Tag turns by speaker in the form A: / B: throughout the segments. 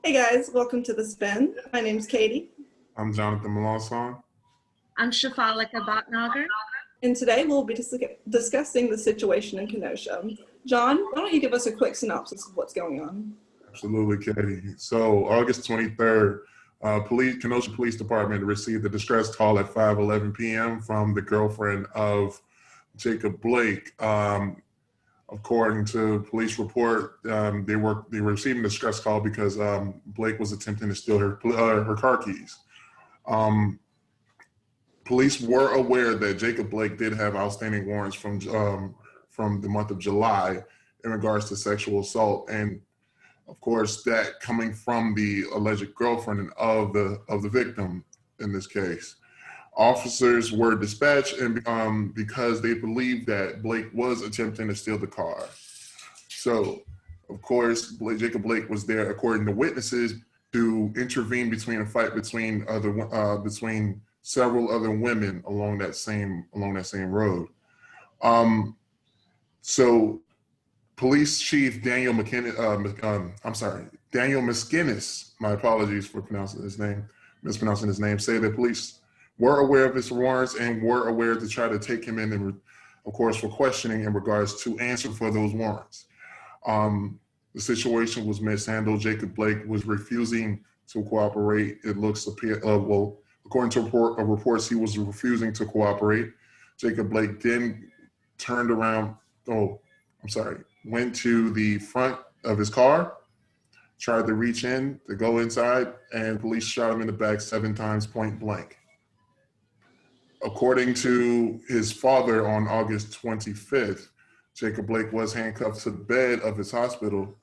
A: Hey guys, welcome to the Spin. My name's Katie,
B: I'm Jonathan Melanson.
C: I'm Shafalika Bhatnagar.
A: and today we'll be discussing the situation in Kenosha. John, why don't you give us a quick synopsis of what's going on?
B: Absolutely, Katie. So August 23rd, Kenosha Police Department received a distress call at 5:11 p.m. from the girlfriend of Jacob Blake. According to police report, they were receiving a distress call because Blake was attempting to steal her car keys. Um, Police were aware that Jacob Blake did have outstanding warrants from the month of July in regards to sexual assault, and of course, that coming from the alleged girlfriend of the victim in this case. Officers were dispatched and because they believed that Blake was attempting to steal the car. So, of course, Jacob Blake was there, according to witnesses, to intervene between a fight between between several other women along that same road. So Police Chief Daniel Daniel Miskinnis, my apologies for mispronouncing his name, say that police were aware of his warrants and were aware to try to take him in, and of course, for questioning in regards to answer for those warrants. The situation was mishandled. Jacob Blake was refusing to cooperate. It looks according to reports, he was refusing to cooperate. Jacob Blake then turned around. Went to the front of his car, tried to reach in to go inside, and police shot him in the back 7 times point blank. According to his father, on August 25th, Jacob Blake was handcuffed to the bed of his hospital,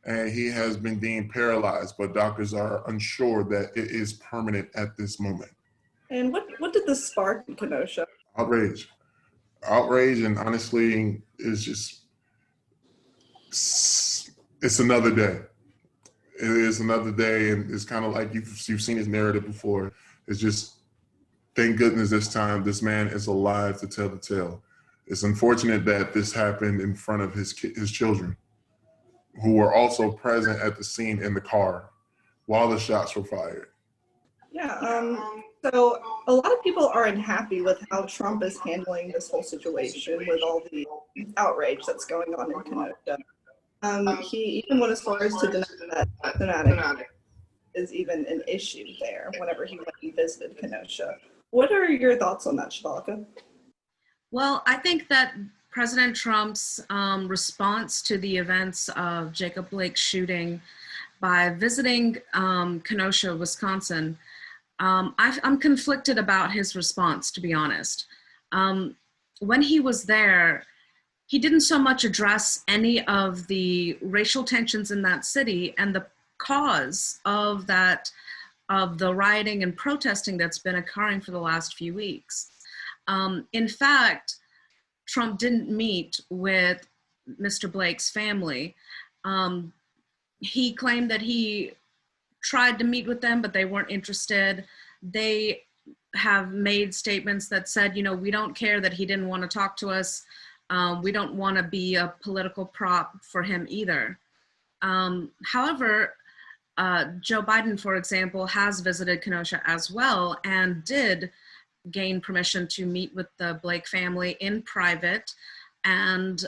B: and he has been deemed paralyzed, but doctors are unsure that it is permanent at this moment.
A: And what did this spark in Kenosha?
B: Outrage, and honestly, it's another day. It is another day, and it's kind of like you've seen his narrative before. It's just, thank goodness this time this man is alive to tell the tale. It's unfortunate that this happened in front of his children, who were also present at the scene in the car while the shots were fired.
A: Yeah, so a lot of people are unhappy with how Trump is handling this whole situation with all the outrage that's going on in Kenosha. He even went as far as to deny that thematic is even an issue there whenever he went and visited Kenosha. What are your thoughts on that, Shivalka?
C: Well, I think that President Trump's response to the events of Jacob Blake's shooting by visiting Kenosha, Wisconsin, I'm conflicted about his response, to be honest. When he was there, he didn't so much address any of the racial tensions in that city and the cause of the rioting and protesting that's been occurring for the last few weeks. In fact, Trump didn't meet with Mr. Blake's family. He claimed that he tried to meet with them, but they weren't interested. They have made statements that said, we don't care that he didn't want to talk to us. We don't want to be a political prop for him either. However, Joe Biden, for example, has visited Kenosha as well and did gain permission to meet with the Blake family in private, and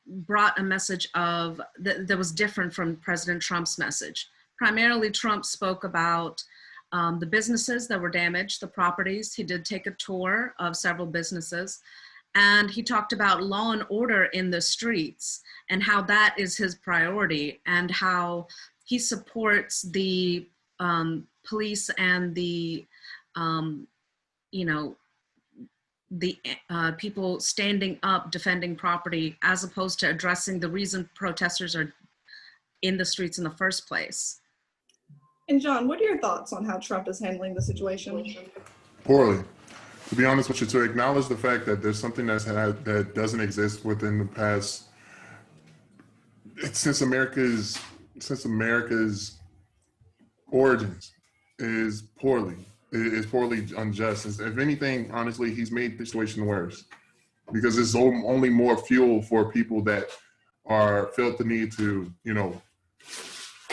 C: brought a message that was different from President Trump's message. Primarily, Trump spoke about the businesses that were damaged, the properties. He did take a tour of several businesses, and he talked about law and order in the streets and how that is his priority, and how he supports the police and the people standing up defending property, as opposed to addressing the reason protesters are in the streets in the first place.
A: And John, what are your thoughts on how Trump is handling the situation?
B: Poorly. To be honest with you, to acknowledge the fact that there's something that doesn't exist within the past, since America's origins, is poorly. It is poorly unjust. If anything, honestly, he's made the situation worse, because it's only more fuel for people that felt the need to,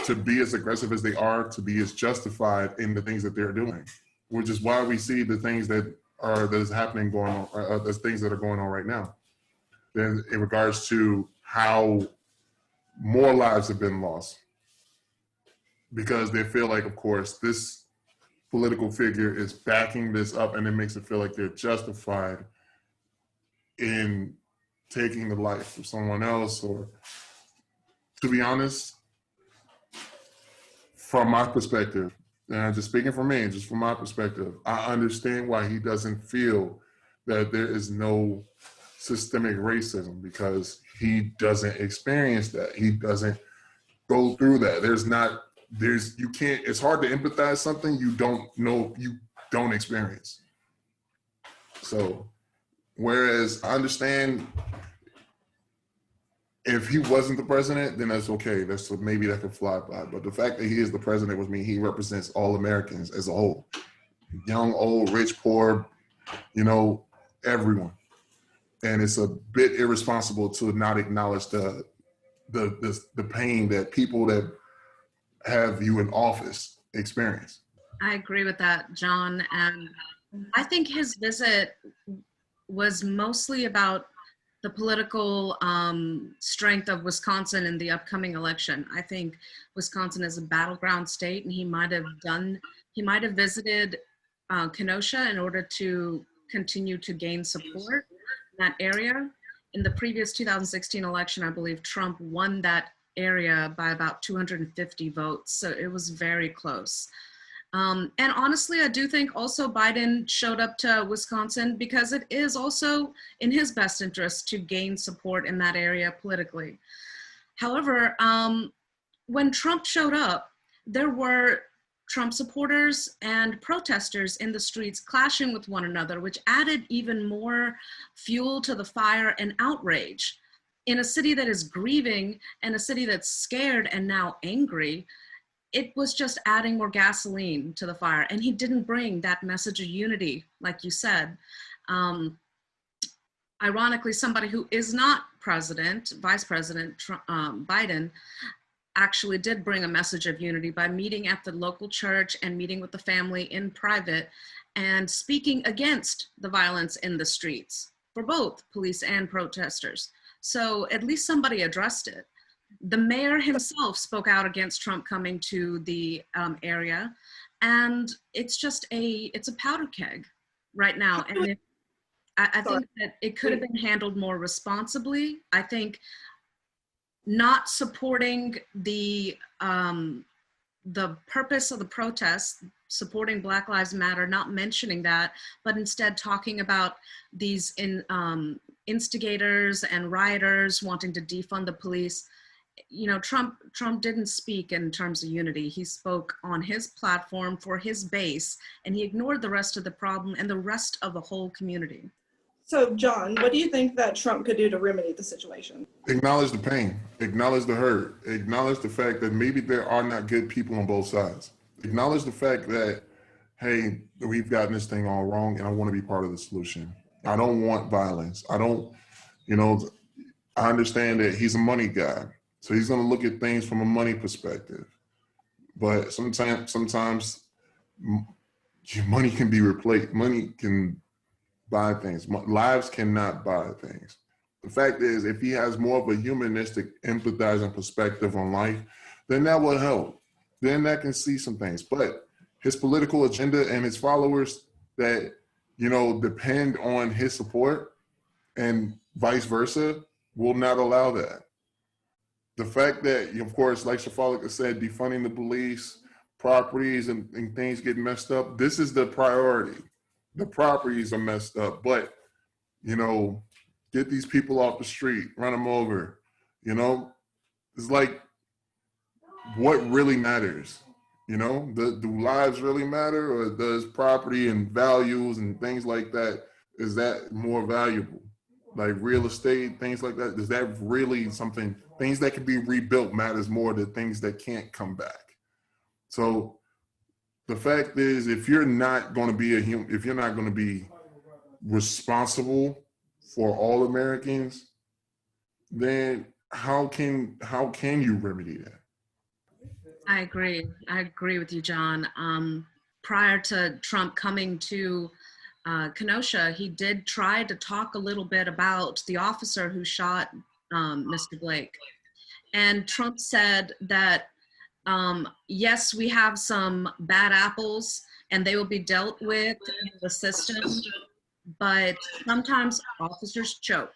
B: to be as aggressive as they are, to be as justified in the things that they're doing, which is why we see the things that is happening going on, the things that are going on right now. Then in regards to how more lives have been lost because they feel like, of course, this political figure is backing this up, and it makes it feel like they're justified in taking the life of someone else. Or, to be honest, from my perspective, and just speaking for me, just from my perspective, I understand why he doesn't feel that there is no systemic racism, because he doesn't experience that. He doesn't go through that. You can't, it's hard to empathize something you don't know, you don't experience. So, whereas I understand if he wasn't the president, then that's okay. Maybe that could fly by. But the fact that he is the president with me, he represents all Americans as a whole. Young, old, rich, poor, everyone. And it's a bit irresponsible to not acknowledge the pain that people that have you in office experience.
C: I agree with that, John. And I think his visit was mostly about the political strength of Wisconsin in the upcoming election. I think Wisconsin is a battleground state, and he might have visited Kenosha in order to continue to gain support in that area. In the previous 2016 election, I believe Trump won that area by about 250 votes. So it was very close. And honestly, I do think also Biden showed up to Wisconsin because it is also in his best interest to gain support in that area politically. However, when Trump showed up, there were Trump supporters and protesters in the streets clashing with one another, which added even more fuel to the fire and outrage. In a city that is grieving and a city that's scared and now angry, it was just adding more gasoline to the fire. And he didn't bring that message of unity, like you said. Ironically, somebody who is not president, Vice President Biden, actually did bring a message of unity by meeting at the local church and meeting with the family in private and speaking against the violence in the streets for both police and protesters. So at least somebody addressed it. The mayor himself spoke out against Trump coming to the area, and it's a powder keg right now. And I think that it could have been handled more responsibly. I think not supporting the purpose of the protest, supporting Black Lives Matter, not mentioning that, but instead talking about these instigators and rioters wanting to defund the police. Trump didn't speak in terms of unity. He spoke on his platform for his base, and he ignored the rest of the problem and the rest of the whole community.
A: So, John, what do you think that Trump could do to remedy the situation?
B: Acknowledge the pain, acknowledge the hurt, acknowledge the fact that maybe there are not good people on both sides. Acknowledge the fact that, hey, we've gotten this thing all wrong, and I want to be part of the solution. I don't want violence. I understand that he's a money guy. So he's going to look at things from a money perspective. But sometimes money can be replaced. Money can buy things. Lives cannot buy things. The fact is, if he has more of a humanistic, empathizing perspective on life, then that will help. Then that can see some things. But his political agenda and his followers that, depend on his support and vice versa will not allow that. The fact that, of course, like Shafalika said, defunding the police, properties and things get messed up, this is the priority. The properties are messed up, but, get these people off the street, run them over, It's like, what really matters? Do lives really matter, or does property and values and things like that, is that more valuable? Like real estate, things like that, is that really something? Things that can be rebuilt matters more than things that can't come back. So the fact is, if you're not going to be if you're not going to be responsible for all Americans, then how can you remedy that?
C: I agree. I agree with you, John. Prior to Trump coming to Kenosha, he did try to talk a little bit about the officer who shot Mr. Blake. And Trump said that, yes, we have some bad apples and they will be dealt with in the system, but sometimes officers choke.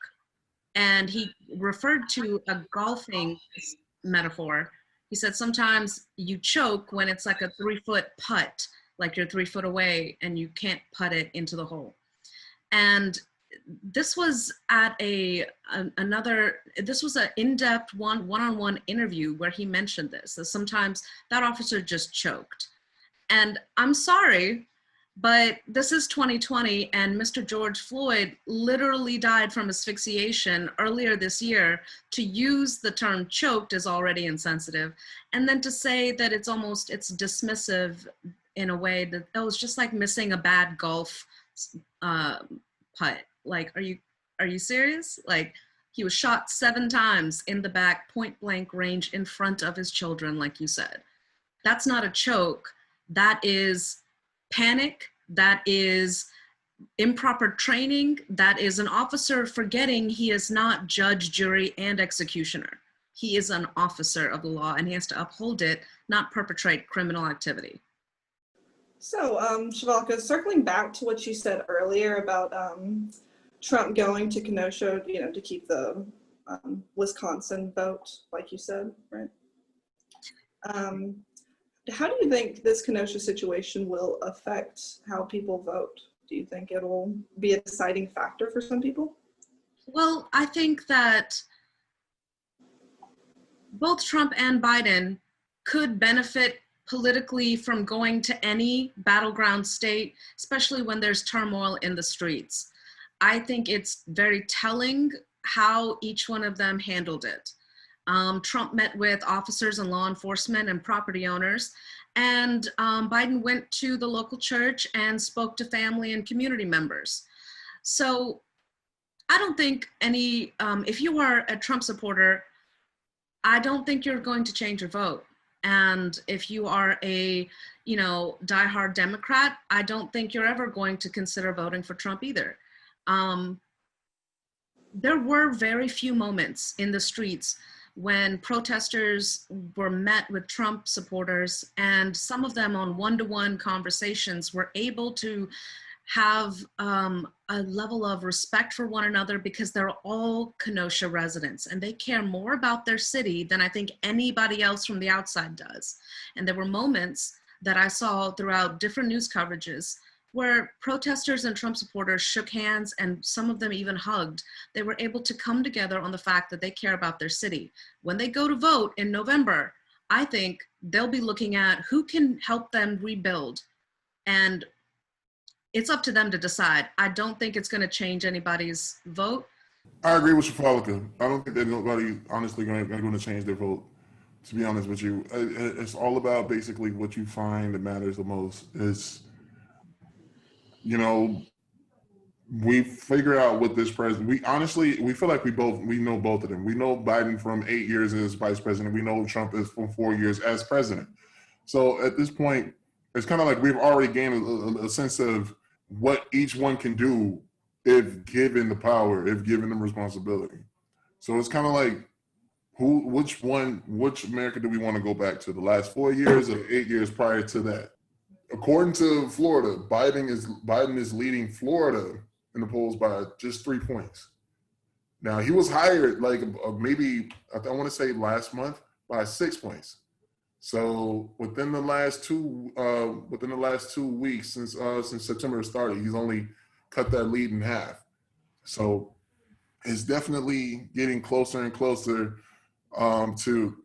C: And he referred to a golfing metaphor. He said sometimes you choke when it's like a 3-foot putt, like you're 3 foot away and you can't putt it into the hole. And this was at this was an in-depth one-on-one interview where he mentioned this, that sometimes that officer just choked. And I'm sorry, but this is 2020 and Mr. George Floyd literally died from asphyxiation earlier this year. To use the term choked is already insensitive. And then to say that it's dismissive in a way that it was just like missing a bad golf putt. Like, are you serious? Like, he was shot 7 times in the back, point blank range in front of his children, like you said. That's not a choke. That is panic. That is improper training. That is an officer forgetting he is not judge, jury, and executioner. He is an officer of the law and he has to uphold it, not perpetrate criminal activity.
A: So, Shivalka, circling back to what you said earlier about Trump going to Kenosha, to keep the Wisconsin vote, like you said, right? How do you think this Kenosha situation will affect how people vote? Do you think it'll be a deciding factor for some people?
C: Well, I think that both Trump and Biden could benefit politically from going to any battleground state, especially when there's turmoil in the streets. I think it's very telling how each one of them handled it. Trump met with officers and law enforcement and property owners, and Biden went to the local church and spoke to family and community members. So I don't think if you are a Trump supporter, I don't think you're going to change your vote. And if you are a, diehard Democrat, I don't think you're ever going to consider voting for Trump either. There were very few moments in the streets when protesters were met with Trump supporters, and some of them on one-to-one conversations were able to have a level of respect for one another because they're all Kenosha residents and they care more about their city than I think anybody else from the outside does. And there were moments that I saw throughout different news coverages where protesters and Trump supporters shook hands and some of them even hugged. They were able to come together on the fact that they care about their city. When they go to vote in November, I think they'll be looking at who can help them rebuild. And it's up to them to decide. I don't think it's going to change anybody's vote.
B: I agree with Shafalika. I don't think that nobody honestly going to change their vote, to be honest with you. It's all about basically what you find that matters the most. Is, we figure out what this president, we feel like we know both of them. We know Biden from 8 years as vice president. We know Trump is from 4 years as president. So at this point, it's kind of like we've already gained a sense of what each one can do if given the power, if given the responsibility. So it's kind of like, which America do we want to go back to? The last 4 years or 8 years prior to that? According to Florida, Biden is leading Florida in the polls by just 3 points. Now, he was hired maybe, I want to say last month, by 6 points. So within the last 2 weeks since September started, he's only cut that lead in half. So it's definitely getting closer and closer to.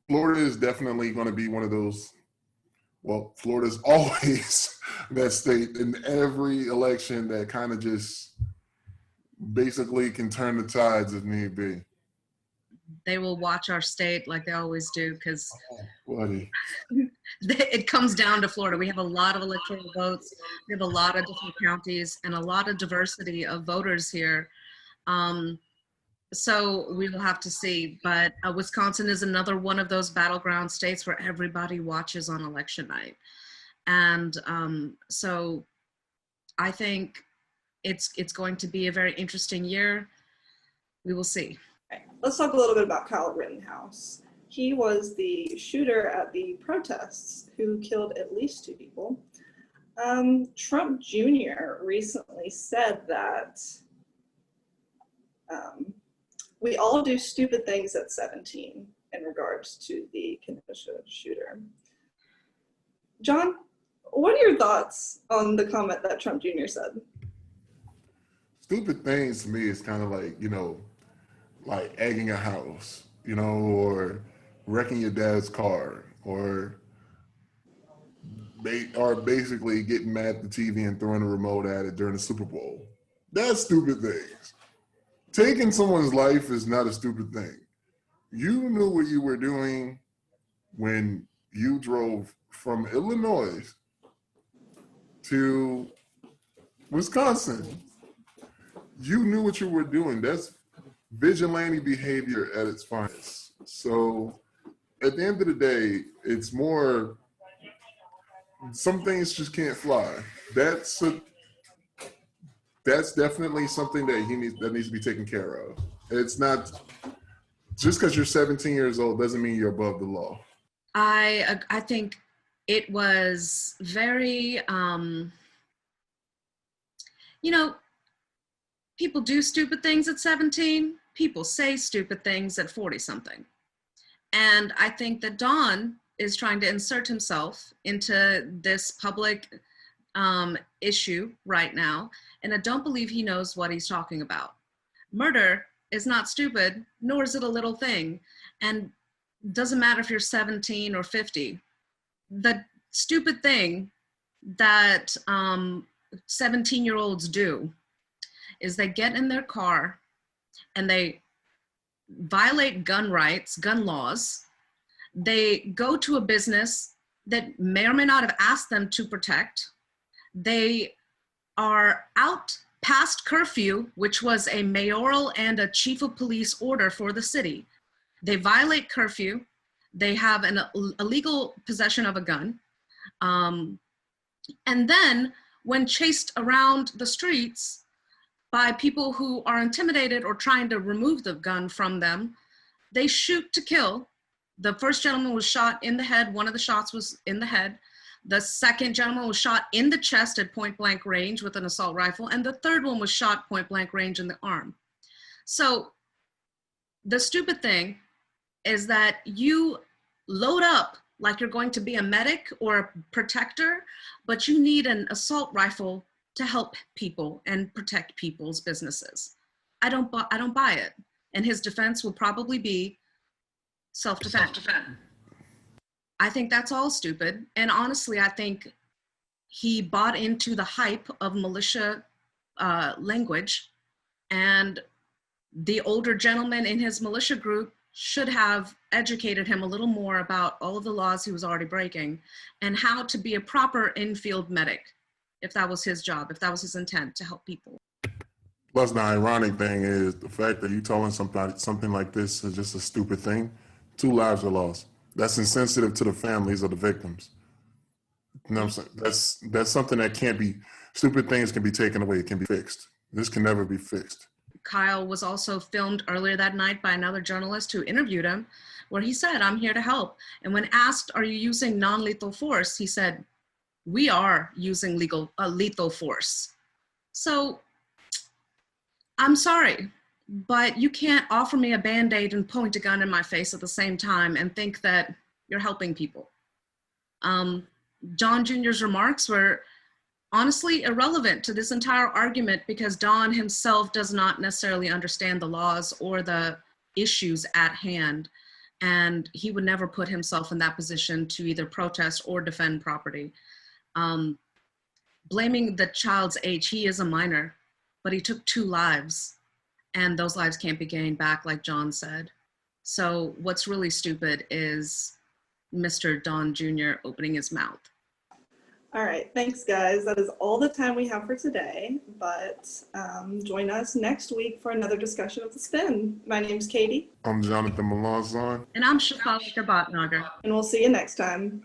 B: Florida is definitely going to be one of those. Well, Florida's always that state in every election that kind of just basically can turn the tides if need be.
C: They will watch our state like they always do because
B: buddy.
C: It comes down to Florida. We have a lot of electoral votes. We have a lot of different counties and a lot of diversity of voters here. So we will have to see. But Wisconsin is another one of those battleground states where everybody watches on election night. And so I think it's going to be a very interesting year. We will see.
A: Okay. Let's talk a little bit about Kyle Rittenhouse. He was the shooter at the protests who killed at least 2 people. Trump Jr. recently said that we all do stupid things at 17 in regards to the Kenosha shooter. John, what are your thoughts on the comment that Trump Jr. said?
B: Stupid things to me is kind of like, like egging a house, or wrecking your dad's car, or basically getting mad at the TV and throwing a remote at it during the Super Bowl. That's stupid things. Taking someone's life is not a stupid thing. You knew what you were doing when you drove from Illinois to Wisconsin. You knew what you were doing. That's vigilante behavior at its finest. So at the end of the day, it's more, some things just can't fly. That's definitely something that needs to be taken care of. It's not, just because you're 17 years old doesn't mean you're above the law.
C: I think it was very, people do stupid things at 17. People say stupid things at 40-something. And I think that Don is trying to insert himself into this public issue right now. And I don't believe he knows what he's talking about. Murder is not stupid, nor is it a little thing. And doesn't matter if you're 17 or 50. The stupid thing that 17-year-olds do is they get in their car and they violate gun rights, gun laws. They go to a business that may or may not have asked them to protect. They are out past curfew, which was a mayoral and a chief of police order for the city. They violate curfew. They have an illegal possession of a gun. And then when chased around the streets by people who are intimidated or trying to remove the gun from them, they shoot to kill. The first gentleman was shot in the head. One of the shots was in the head. The second gentleman was shot in the chest at point blank range with an assault rifle. And the third one was shot point blank range in the arm. So the stupid thing is that you load up like you're going to be a medic or a protector, but you need an assault rifle to help people and protect people's businesses. I don't buy it. And his defense will probably be self-defense. I think that's all stupid. And honestly, I think he bought into the hype of militia language, and the older gentleman in his militia group should have educated him a little more about all of the laws he was already breaking and how to be a proper in-field medic, if that was his job, if that was his intent, to help people.
B: Plus, the ironic thing is the fact that you telling something like this is just a stupid thing. 2 lives are lost. That's insensitive to the families of the victims. You know what I'm saying? That's something that can't be, stupid things can be taken away, it can be fixed. This can never be fixed.
C: Kyle was also filmed earlier that night by another journalist who interviewed him, where he said, "I'm here to help." And when asked, "Are you using non-lethal force?" he said, "We are using lethal force." So I'm sorry, but you can't offer me a Band-Aid and point a gun in my face at the same time and think that you're helping people. Don Jr.'s remarks were honestly irrelevant to this entire argument because Don himself does not necessarily understand the laws or the issues at hand. And he would never put himself in that position to either protest or defend property. Blaming the child's age, he is a minor, but he took 2 lives, and those lives can't be gained back, like John said. So what's really stupid is Mr. Don Jr. opening his mouth.
A: All right, thanks guys. That is all the time we have for today, but join us next week for another discussion of the spin. My name's Katie.
B: I'm Jonathan Melanson.
C: And I'm Shafali Bhatnagar.
A: And we'll see you next time.